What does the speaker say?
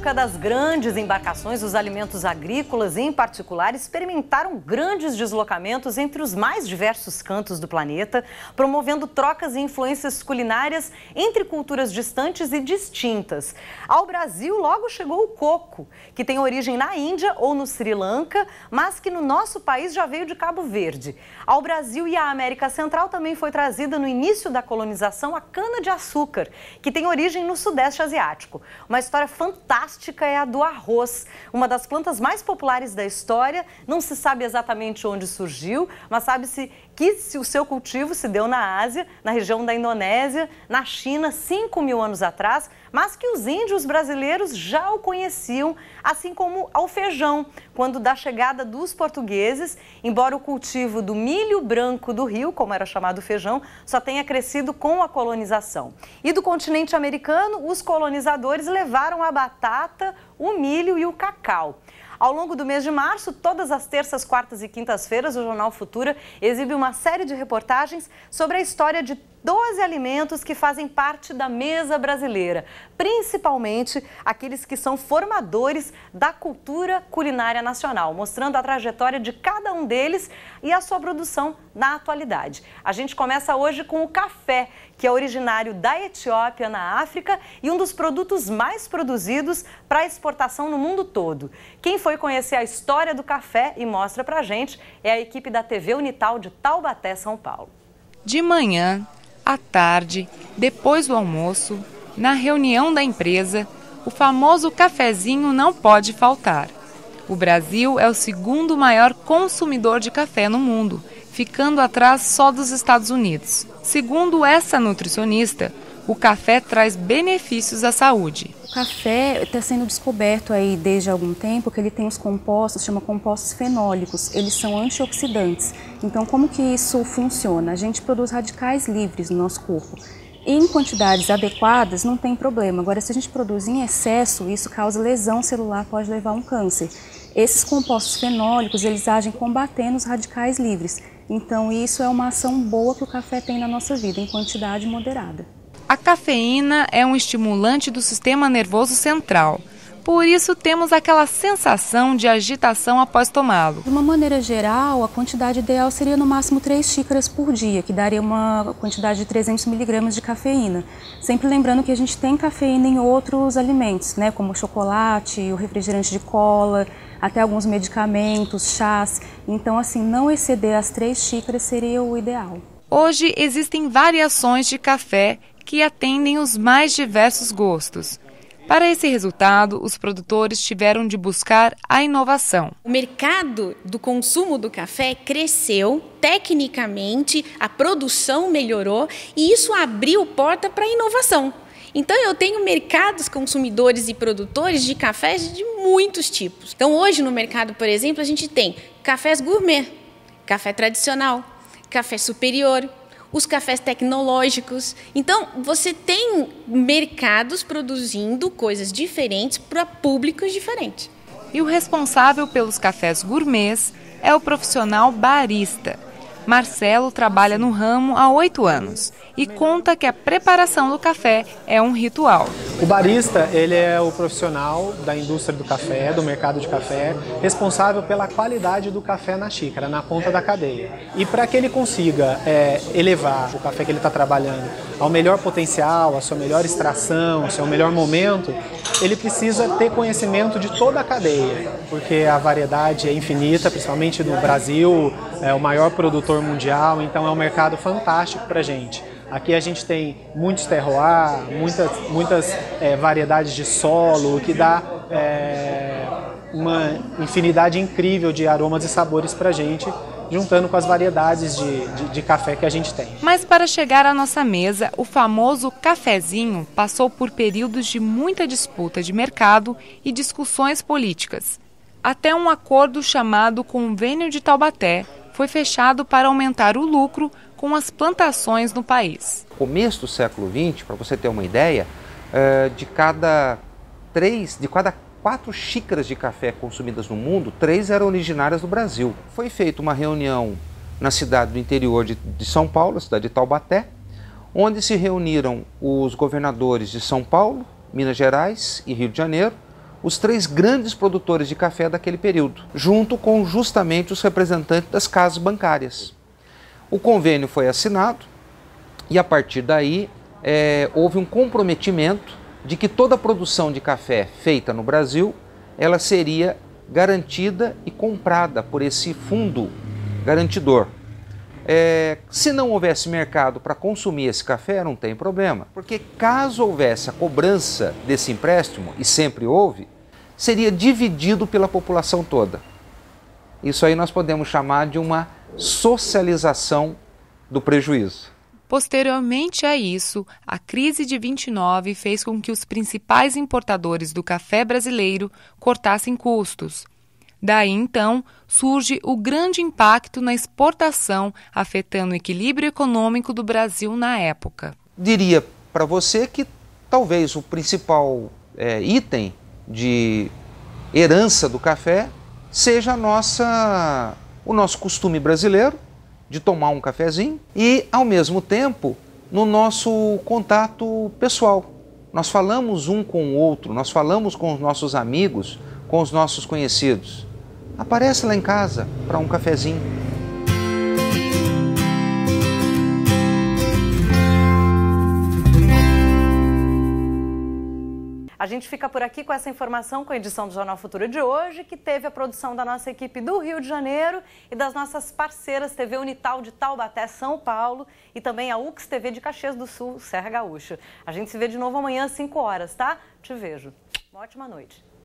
época das grandes embarcações, os alimentos agrícolas, em particular, experimentaram grandes deslocamentos entre os mais diversos cantos do planeta, promovendo trocas e influências culinárias entre culturas distantes e distintas. Ao Brasil, logo chegou o coco, que tem origem na Índia ou no Sri Lanka, mas que no nosso país já veio de Cabo Verde. Ao Brasil e à América Central também foi trazida no início da colonização a cana-de-açúcar, que tem origem no Sudeste Asiático. Uma história fantástica é a do arroz, uma das plantas mais populares da história. Não se sabe exatamente onde surgiu, mas sabe-se que o seu cultivo se deu na Ásia, na região da Indonésia, na China, 5.000 anos atrás, mas que os índios brasileiros já o conheciam, assim como ao feijão, quando da chegada dos portugueses, embora o cultivo do milho branco do Rio, como era chamado feijão, só tenha crescido com a colonização. E do continente americano, os colonizadores levaram a batata, o milho e o cacau. Ao longo do mês de março, todas as terças, quartas e quintas-feiras, o Jornal Futura exibe uma série de reportagens sobre a história de 12 alimentos que fazem parte da mesa brasileira, principalmente aqueles que são formadores da cultura culinária nacional, mostrando a trajetória de cada um deles e a sua produção na atualidade. A gente começa hoje com o café, que é originário da Etiópia, na África, e um dos produtos mais produzidos para exportação no mundo todo. Quem foi conhecer a história do café e mostra pra gente é a equipe da TV Unital de Taubaté, São Paulo. De manhã, à tarde, depois do almoço, na reunião da empresa, o famoso cafezinho não pode faltar. O Brasil é o segundo maior consumidor de café no mundo, ficando atrás só dos Estados Unidos. Segundo essa nutricionista, o café traz benefícios à saúde. O café está sendo descoberto aí desde algum tempo que ele tem os compostos, chama compostos fenólicos, eles são antioxidantes. Então, como que isso funciona? A gente produz radicais livres no nosso corpo. Em quantidades adequadas não tem problema. Agora, se a gente produz em excesso, isso causa lesão celular, pode levar a um câncer. Esses compostos fenólicos, eles agem combatendo os radicais livres. Então, isso é uma ação boa que o café tem na nossa vida, em quantidade moderada. A cafeína é um estimulante do sistema nervoso central. Por isso, temos aquela sensação de agitação após tomá-lo. De uma maneira geral, a quantidade ideal seria no máximo 3 xícaras por dia, que daria uma quantidade de 300 miligramas de cafeína. Sempre lembrando que a gente tem cafeína em outros alimentos, né, como o chocolate, o refrigerante de cola, até alguns medicamentos, chás. Então, assim, não exceder as 3 xícaras seria o ideal. Hoje existem variações de café que atendem os mais diversos gostos. Para esse resultado, os produtores tiveram de buscar a inovação. O mercado do consumo do café cresceu, tecnicamente, a produção melhorou e isso abriu porta para a inovação. Então, eu tenho mercados consumidores e produtores de cafés de muitos tipos. Então, hoje no mercado, por exemplo, a gente tem cafés gourmet, café tradicional, café superior, os cafés tecnológicos. Então, você tem mercados produzindo coisas diferentes para públicos diferentes. E o responsável pelos cafés gourmets é o profissional barista. Marcelo trabalha no ramo há 8 anos e conta que a preparação do café é um ritual. O barista, ele é o profissional da indústria do café, do mercado de café, responsável pela qualidade do café na xícara, na ponta da cadeia. E para que ele consiga elevar o café que ele está trabalhando ao melhor potencial, a sua melhor extração, ao seu melhor momento, ele precisa ter conhecimento de toda a cadeia, porque a variedade é infinita, principalmente no Brasil, é o maior produtor mundial, então é um mercado fantástico para a gente. Aqui a gente tem muitos terroir, muitas variedades de solo, que dá uma infinidade incrível de aromas e sabores para a gente, juntando com as variedades de café que a gente tem. Mas para chegar à nossa mesa, o famoso cafezinho passou por períodos de muita disputa de mercado e discussões políticas. Até um acordo chamado Convênio de Taubaté foi fechado para aumentar o lucro com as plantações no país. No começo do século XX, para você ter uma ideia, de cada 4 xícaras de café consumidas no mundo, 3 eram originárias do Brasil. Foi feita uma reunião na cidade do interior de São Paulo, a cidade de Taubaté, onde se reuniram os governadores de São Paulo, Minas Gerais e Rio de Janeiro, os 3 grandes produtores de café daquele período, junto com justamente os representantes das casas bancárias. O convênio foi assinado e a partir daí houve um comprometimento de que toda a produção de café feita no Brasil, ela seria garantida e comprada por esse fundo garantidor. Se não houvesse mercado para consumir esse café, não tem problema, porque caso houvesse a cobrança desse empréstimo, e sempre houve, seria dividido pela população toda. Isso aí nós podemos chamar de uma socialização do prejuízo. Posteriormente a isso, a crise de 29 fez com que os principais importadores do café brasileiro cortassem custos. Daí, então, surge o grande impacto na exportação, afetando o equilíbrio econômico do Brasil na época. Diria para você que talvez o principal item de herança do café seja o nosso costume brasileiro de tomar um cafezinho e, ao mesmo tempo, no nosso contato pessoal. Nós falamos um com o outro, nós falamos com os nossos amigos, com os nossos conhecidos. Aparece lá em casa para um cafezinho. A gente fica por aqui com essa informação, com a edição do Jornal Futuro de hoje, que teve a produção da nossa equipe do Rio de Janeiro e das nossas parceiras TV Unital de Taubaté, São Paulo, e também a UX TV de Caxias do Sul, Serra Gaúcha. A gente se vê de novo amanhã às 5 horas, tá? Te vejo. Uma ótima noite.